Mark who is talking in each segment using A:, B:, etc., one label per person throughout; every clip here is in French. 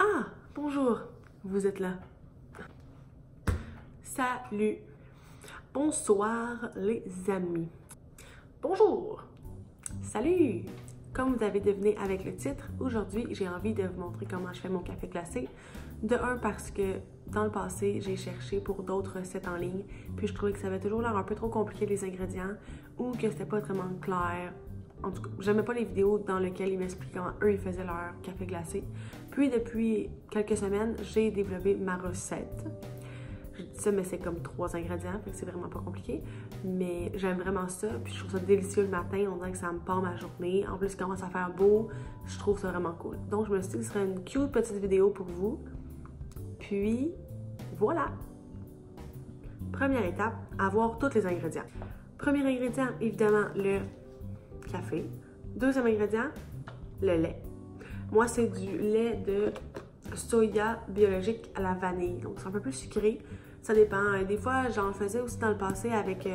A: Ah, bonjour, vous êtes là. Salut. Bonsoir les amis. Bonjour. Salut. Comme vous avez deviné avec le titre, aujourd'hui j'ai envie de vous montrer comment je fais mon café glacé. De un parce que dans le passé j'ai cherché pour d'autres recettes en ligne, puis je trouvais que ça avait toujours l'air un peu trop compliqué les ingrédients ou que c'était pas vraiment clair. En tout cas, j'aimais pas les vidéos dans lesquelles ils m'expliquaient comment eux ils faisaient leur café glacé. Puis depuis quelques semaines, j'ai développé ma recette. Je dis ça, mais c'est comme 3 ingrédients, fait que c'est vraiment pas compliqué. Mais j'aime vraiment ça, puis je trouve ça délicieux le matin, on dirait que ça me part ma journée. En plus, il commence à faire beau, je trouve ça vraiment cool. Donc je me suis dit que ce serait une cute petite vidéo pour vous. Puis, voilà! Première étape, avoir tous les ingrédients. Premier ingrédient, évidemment, le café. Deuxième ingrédient, le lait. Moi, c'est du lait de soya biologique à la vanille. Donc, c'est un peu plus sucré. Ça dépend. Des fois, j'en faisais aussi dans le passé avec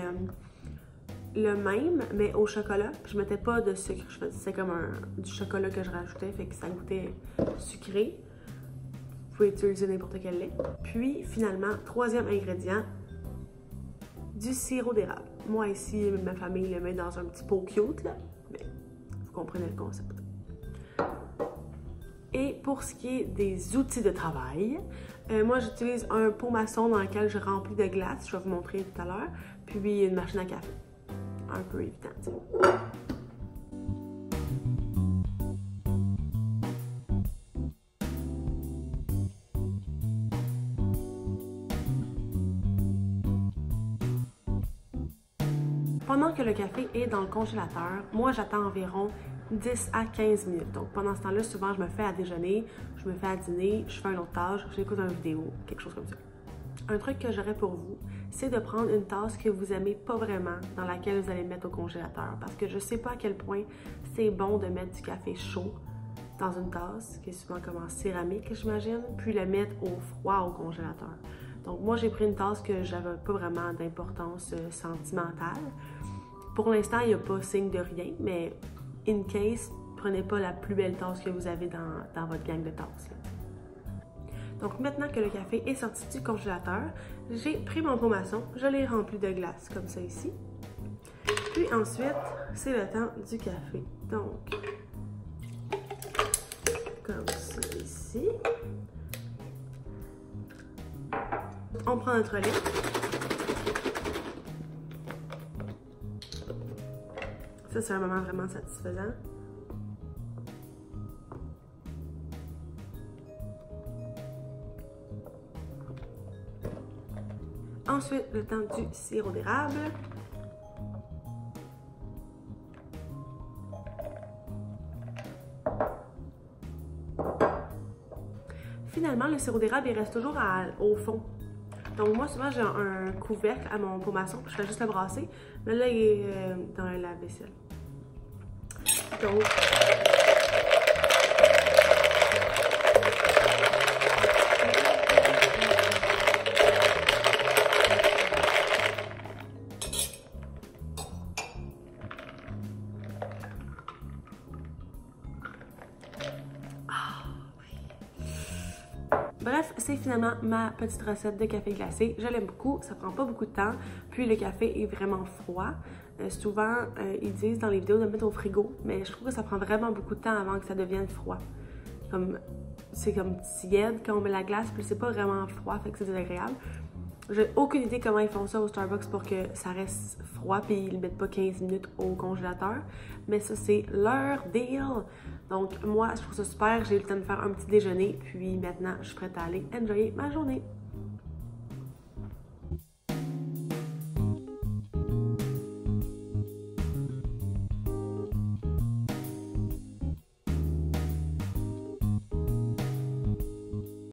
A: le même, mais au chocolat. Je mettais pas de sucre. C'est comme du chocolat que je rajoutais, fait que ça goûtait sucré. Vous pouvez utiliser n'importe quel lait. Puis, finalement, troisième ingrédient, du sirop d'érable. Moi, ici, ma famille le met dans un petit pot cute, là. Mais vous comprenez le concept. Et pour ce qui est des outils de travail, moi j'utilise un pot maçon dans lequel je remplis de glace, je vais vous montrer tout à l'heure, puis une machine à café. Un peu évident, tu sais. Pendant que le café est dans le congélateur, moi j'attends environ 10 à 15 minutes. Donc pendant ce temps-là, souvent je me fais à déjeuner, je me fais à dîner, je fais une autre tâche, j'écoute une vidéo, quelque chose comme ça. Un truc que j'aurais pour vous, c'est de prendre une tasse que vous aimez pas vraiment, dans laquelle vous allez mettre au congélateur. Parce que je sais pas à quel point c'est bon de mettre du café chaud dans une tasse, qui est souvent comme en céramique, j'imagine, puis le mettre au froid au congélateur. Donc moi j'ai pris une tasse que j'avais pas vraiment d'importance sentimentale. Pour l'instant, il n'y a pas signe de rien, mais in case, prenez pas la plus belle tasse que vous avez dans votre gang de tasses. Là. Donc maintenant que le café est sorti du congélateur, j'ai pris mon pot maçon, je l'ai rempli de glace comme ça ici. Puis ensuite, c'est le temps du café. Donc, comme ça ici. On prend notre lait. Ça, c'est un moment vraiment satisfaisant. Ensuite, le temps du sirop d'érable. Finalement, le sirop d'érable, il reste toujours au fond. Donc moi, souvent, j'ai un couvercle à mon pot maçon, puis je fais juste le brasser. Mais là, il est dans le lave-vaisselle. Donc... Bref, c'est finalement ma petite recette de café glacé. Je l'aime beaucoup, ça prend pas beaucoup de temps, puis le café est vraiment froid. Souvent, ils disent dans les vidéos de le mettre au frigo, mais je trouve que ça prend vraiment beaucoup de temps avant que ça devienne froid. C'est comme tiède quand on met la glace, puis c'est pas vraiment froid, fait que c'est désagréable. J'ai aucune idée comment ils font ça au Starbucks pour que ça reste froid puis ils ne mettent pas 15 minutes au congélateur. Mais ça, c'est leur deal. Donc moi, je trouve ça super. J'ai eu le temps de faire un petit déjeuner. Puis maintenant, je suis prête à aller enjoyer ma journée.